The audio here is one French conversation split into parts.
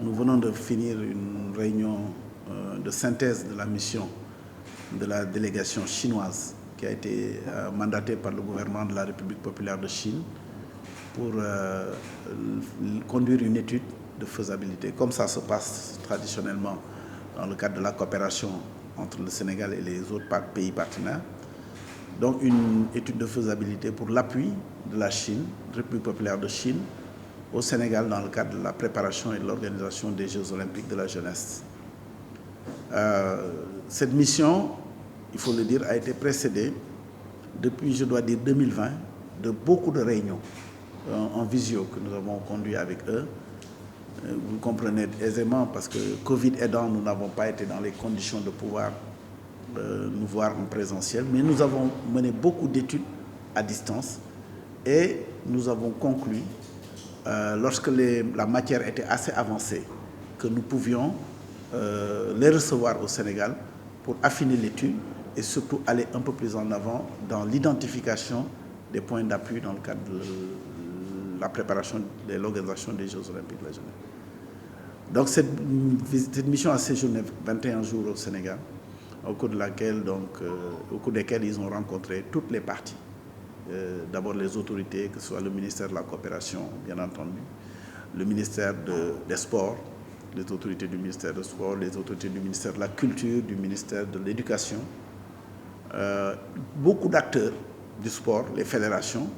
Nous venons de finir une réunion de synthèse de la mission de la délégation chinoise qui a été mandatée par le gouvernement de la République populaire de Chine pour conduire une étude de faisabilité, comme ça se passe traditionnellement dans le cadre de la coopération entre le Sénégal et les autres pays partenaires. Donc une étude de faisabilité pour l'appui de la Chine, République populaire de Chine, au Sénégal dans le cadre de la préparation et de l'organisation des Jeux olympiques de la jeunesse. Cette mission, il faut le dire, a été précédée depuis, je dois dire, 2020, de beaucoup de réunions en visio que nous avons conduit avec eux. Vous comprenez aisément parce que Covid aidant, nous n'avons pas été dans les conditions de pouvoir nous voir en présentiel, mais nous avons mené beaucoup d'études à distance et nous avons conclu, lorsque la matière était assez avancée, que nous pouvions les recevoir au Sénégal pour affiner l'étude et surtout aller un peu plus en avant dans l'identification des points d'appui dans le cadre de la préparation de l'organisation des Jeux olympiques de la jeunesse. Donc cette mission a séjourné 21 jours au Sénégal, au cours desquels ils ont rencontré toutes les parties. D'abord les autorités, que ce soit le ministère de la Coopération, bien entendu, le ministère des Sports, les autorités du ministère des Sports, les autorités du ministère de la Culture, du ministère de l'Éducation, beaucoup d'acteurs du sport, les fédérations,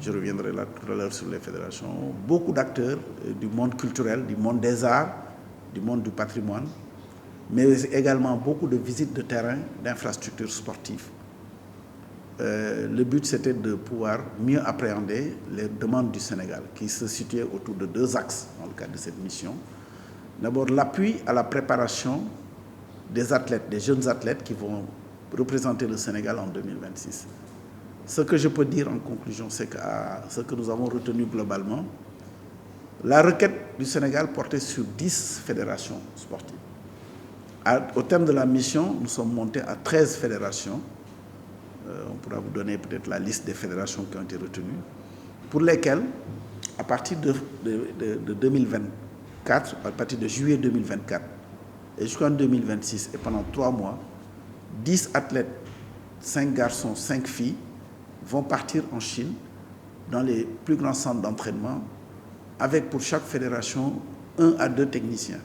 je reviendrai là tout à l'heure sur les fédérations, beaucoup d'acteurs du monde culturel, du monde des arts, du monde du patrimoine, mais également beaucoup de visites de terrain, d'infrastructures sportives. Le but, c'était de pouvoir mieux appréhender les demandes du Sénégal, qui se situaient autour de deux axes dans le cadre de cette mission. D'abord, l'appui à la préparation des athlètes, des jeunes athlètes qui vont représenter le Sénégal en 2026. Ce que je peux dire en conclusion, c'est que ce que nous avons retenu globalement, la requête du Sénégal portait sur 10 fédérations sportives. Au terme de la mission, nous sommes montés à 13 fédérations. On pourra vous donner peut-être la liste des fédérations qui ont été retenues, pour lesquelles, à partir de 2024, à partir de juillet 2024, et jusqu'en 2026, et pendant 3 mois, 10 athlètes, 5 garçons, 5 filles, vont partir en Chine, dans les plus grands centres d'entraînement, avec pour chaque fédération 1 à 2 techniciens.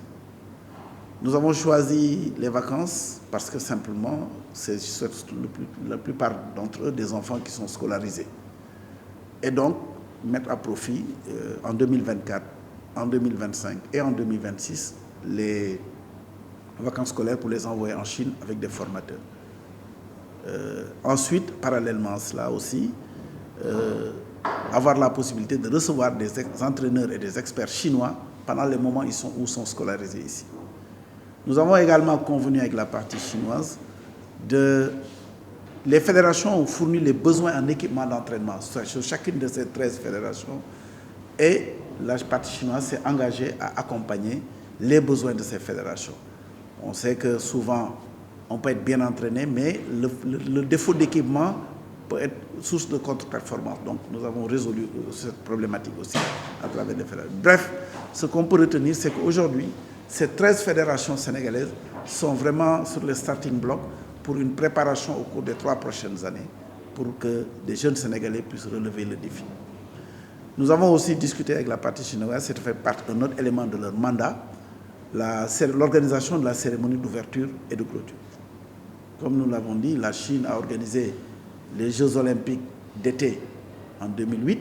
Nous avons choisi les vacances parce que simplement, c'est la plupart d'entre eux des enfants qui sont scolarisés. Et donc, mettre à profit en 2024, en 2025 et en 2026 les vacances scolaires pour les envoyer en Chine avec des formateurs. Ensuite, parallèlement à cela aussi, avoir la possibilité de recevoir des entraîneurs et des experts chinois pendant les moments où ils sont scolarisés ici. Nous avons également convenu avec la partie chinoise les fédérations ont fourni les besoins en équipement d'entraînement sur chacune de ces 13 fédérations et la partie chinoise s'est engagée à accompagner les besoins de ces fédérations. On sait que souvent, on peut être bien entraîné, mais le défaut d'équipement peut être source de contre-performance. Donc, nous avons résolu cette problématique aussi à travers les fédérations. Bref, ce qu'on peut retenir, c'est qu'aujourd'hui, ces 13 fédérations sénégalaises sont vraiment sur le starting block pour une préparation au cours des 3 prochaines années pour que des jeunes Sénégalais puissent relever le défi. Nous avons aussi discuté avec la partie chinoise, c'est fait partie d'un autre élément de leur mandat, l'organisation de la cérémonie d'ouverture et de clôture. Comme nous l'avons dit, la Chine a organisé les Jeux olympiques d'été en 2008,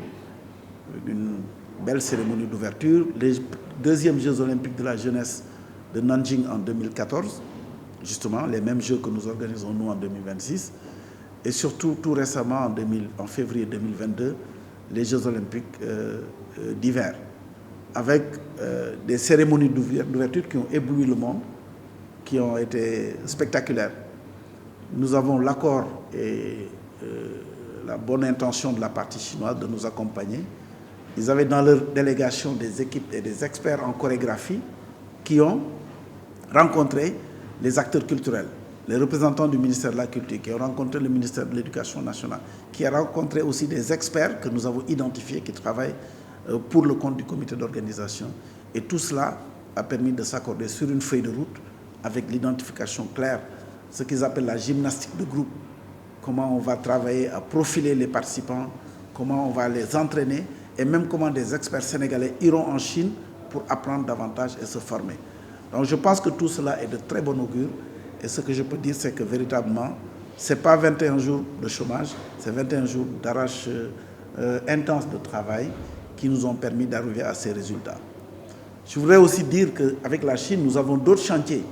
une belle cérémonie d'ouverture, les deuxièmes Jeux olympiques de la jeunesse de Nanjing en 2014, justement les mêmes Jeux que nous organisons nous en 2026, et surtout tout récemment en février 2022, les Jeux olympiques d'hiver, avec des cérémonies d'ouverture qui ont ébloui le monde, qui ont été spectaculaires. Nous avons l'accord et la bonne intention de la partie chinoise de nous accompagner. Ils avaient dans leur délégation des équipes et des experts en chorégraphie qui ont rencontré les acteurs culturels, les représentants du ministère de la Culture, qui ont rencontré le ministère de l'Éducation nationale, qui a rencontré aussi des experts que nous avons identifiés, qui travaillent pour le compte du comité d'organisation. Et tout cela a permis de s'accorder sur une feuille de route avec l'identification claire, ce qu'ils appellent la gymnastique de groupe, comment on va travailler à profiler les participants, comment on va les entraîner et même comment des experts sénégalais iront en Chine pour apprendre davantage et se former. Donc je pense que tout cela est de très bon augure et ce que je peux dire c'est que véritablement ce n'est pas 21 jours de chômage, c'est 21 jours d'arrache intense de travail qui nous ont permis d'arriver à ces résultats. Je voudrais aussi dire qu'avec la Chine, nous avons d'autres chantiers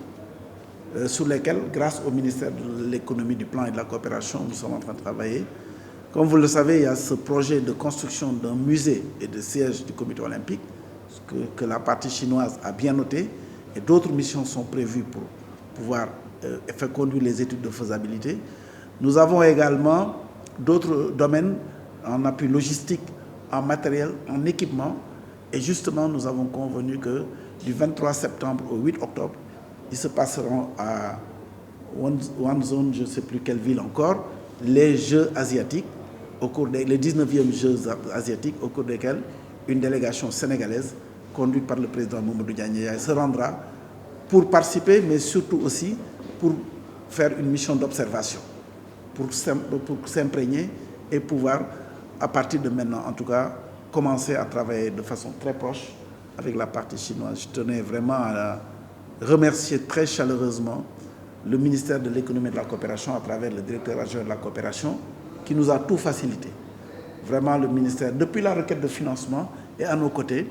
sur lesquels, grâce au ministère de l'économie, du plan et de la coopération, nous sommes en train de travailler. Comme vous le savez, il y a ce projet de construction d'un musée et de siège du comité olympique que la partie chinoise a bien noté et d'autres missions sont prévues pour pouvoir faire conduire les études de faisabilité. Nous avons également d'autres domaines en appui logistique, en matériel, en équipement et justement nous avons convenu que du 23 septembre au 8 octobre, ils se passeront à One Zone, je ne sais plus quelle ville encore, les Jeux asiatiques, les 19e Jeux asiatiques, au cours desquels une délégation sénégalaise, conduite par le président Mamadou Diagne, se rendra pour participer, mais surtout aussi pour faire une mission d'observation, pour s'imprégner et pouvoir, à partir de maintenant en tout cas, commencer à travailler de façon très proche avec la partie chinoise. Je tenais vraiment à remercier très chaleureusement le ministère de l'économie et de la coopération à travers le directeur adjoint de la coopération qui nous a tout facilité. Vraiment le ministère, depuis la requête de financement, est à nos côtés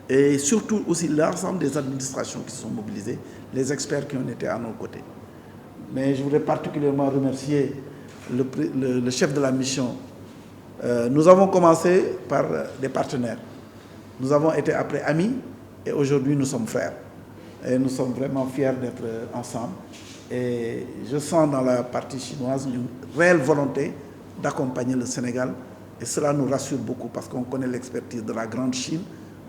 et surtout aussi l'ensemble des administrations qui sont mobilisées, les experts qui ont été à nos côtés. Mais je voudrais particulièrement remercier le chef de la mission. Nous avons commencé par des partenaires. Nous avons été après amis et aujourd'hui nous sommes frères. Et nous sommes vraiment fiers d'être ensemble. Et je sens dans la partie chinoise une réelle volonté d'accompagner le Sénégal. Et cela nous rassure beaucoup parce qu'on connaît l'expertise de la Grande Chine,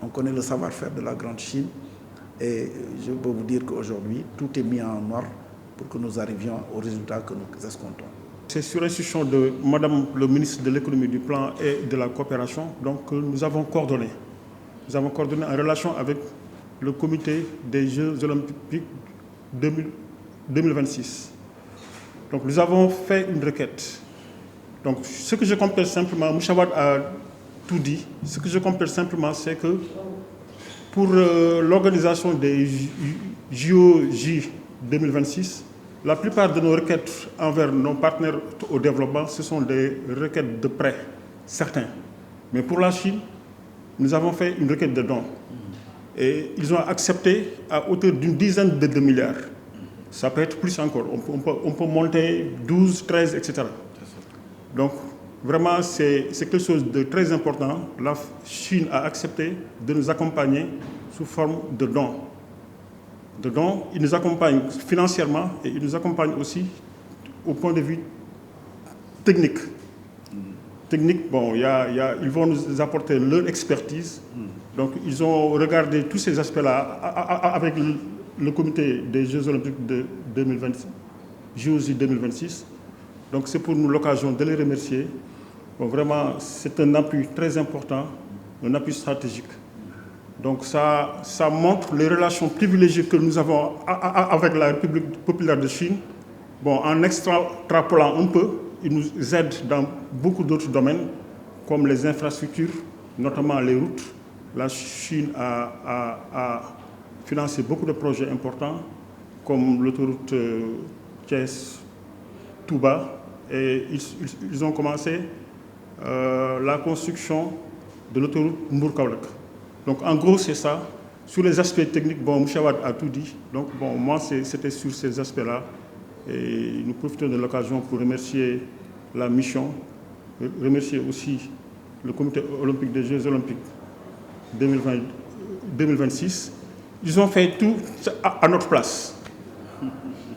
on connaît le savoir-faire de la Grande Chine. Et je peux vous dire qu'aujourd'hui, tout est mis en ordre pour que nous arrivions aux résultats que nous escomptons. C'est sur l'instruction de Madame le ministre de l'économie, du plan et de la coopération donc, nous avons coordonné. Nous avons coordonné en relation avec le comité des Jeux olympiques 2026. Donc nous avons fait une requête. Donc ce que je complète simplement, Mouchawad a tout dit, ce que je complète simplement c'est que pour l'organisation des JOJ 2026, la plupart de nos requêtes envers nos partenaires au développement, ce sont des requêtes de prêts, certains. Mais pour la Chine, nous avons fait une requête de dons. Et ils ont accepté à hauteur d'une dizaine de milliards. Ça peut être plus encore. On peut monter 12, 13, etc. Donc, vraiment, c'est quelque chose de très important. La Chine a accepté de nous accompagner sous forme de dons. Ils nous accompagnent financièrement et ils nous accompagnent aussi au point de vue technique. Technique, bon, ils vont nous apporter leur expertise. Donc, ils ont regardé tous ces aspects-là avec le comité des Jeux olympiques de 2026, JOJ 2026. Donc, c'est pour nous l'occasion de les remercier. Bon, vraiment, c'est un appui très important, un appui stratégique. Donc, ça montre les relations privilégiées que nous avons avec la République populaire de Chine. Bon, en extrapolant un peu, ils nous aident dans beaucoup d'autres domaines, comme les infrastructures, notamment les routes. La Chine a financé beaucoup de projets importants, comme l'autoroute Thiès-Touba. Et ils ont commencé la construction de l'autoroute Mbour-Kaolack. Donc, en gros, c'est ça. Sur les aspects techniques, bon, Mouchawad a tout dit. Donc, bon, moi, c'était sur ces aspects-là. Et nous profitons de l'occasion pour remercier la mission, remercier aussi le comité olympique des Jeux olympiques 2026. Ils ont fait tout à notre place.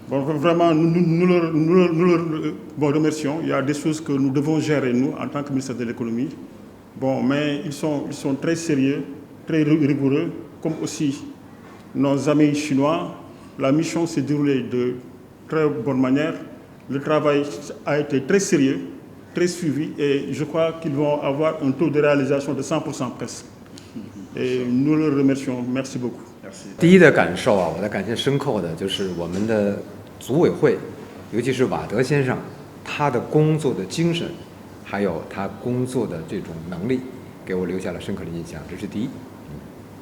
Bon, vraiment, nous leur remercions. Il y a des choses que nous devons gérer, nous, en tant que ministère de l'économie. Bon, mais ils sont très sérieux, très rigoureux, comme aussi nos amis chinois. La mission s'est déroulée très bonne manière. Le travail a été très sérieux, très suivi et je crois qu'ils vont avoir un taux de réalisation de 100% presque. Et nous le remercions. Merci beaucoup. Merci. 第一的感受啊，我的感觉深刻的就是我们的组委会，尤其是瓦德先生，他的工作的精神，还有他工作的这种能力，给我留下了深刻的印象，这是第一。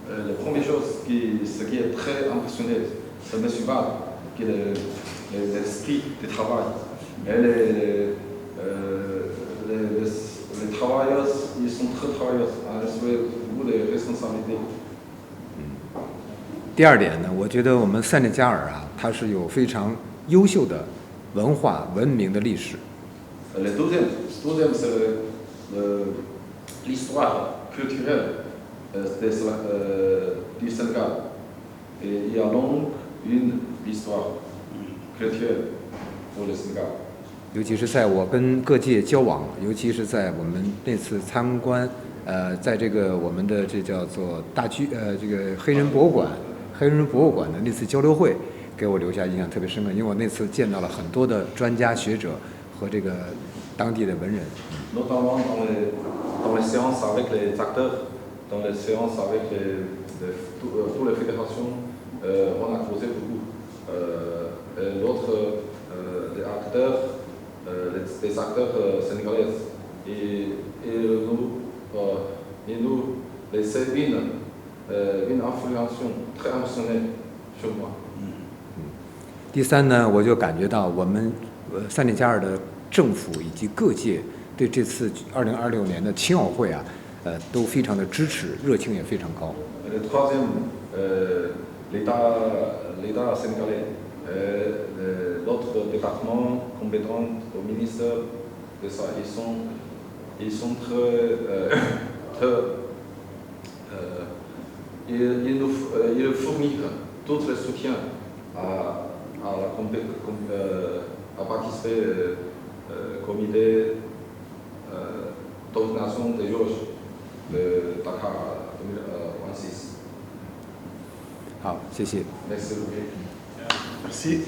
La première chose, ce qui est très impressionnant, c'est M. Wad, qui est l'esprit du travail. Et les travailleurs, ils sont très travailleurs, ils ont beaucoup de responsabilités. 第二点呢，我觉得我们塞内加尔啊，它是有非常优秀的文化文明的历史。Le deuxième, c'est l'histoire culturelle du Sénégal. Et il y a donc une histoire culturelle pour le Sénégal. 尤其是在我跟各界交往，尤其是在我们那次参观，在这个我们的这叫做这个黑人博物馆的那次交流会，给我留下印象特别深刻，因为我那次见到了很多的专家学者和这个当地的文人。Notamment dans les séances avec les acteurs, dans les séances avec toutes les fédérations, on a causé beaucoup. L'autre, des acteurs sénégalais. Et nous laissait une influence très émotionnelle sur moi. 第三呢，我就感觉到我们塞内加尔的政府以及各界对这次2026年的青奥会啊，都非常的支持，热情也非常高。Le troisième, l'État sénégalais, l'autre département compétent au ministère de ça, ils sont ils fournissent tout le soutien à participer au comité d'organisation des Jeux de Dakar 2026. 好，谢谢。Merci beaucoup. Merci.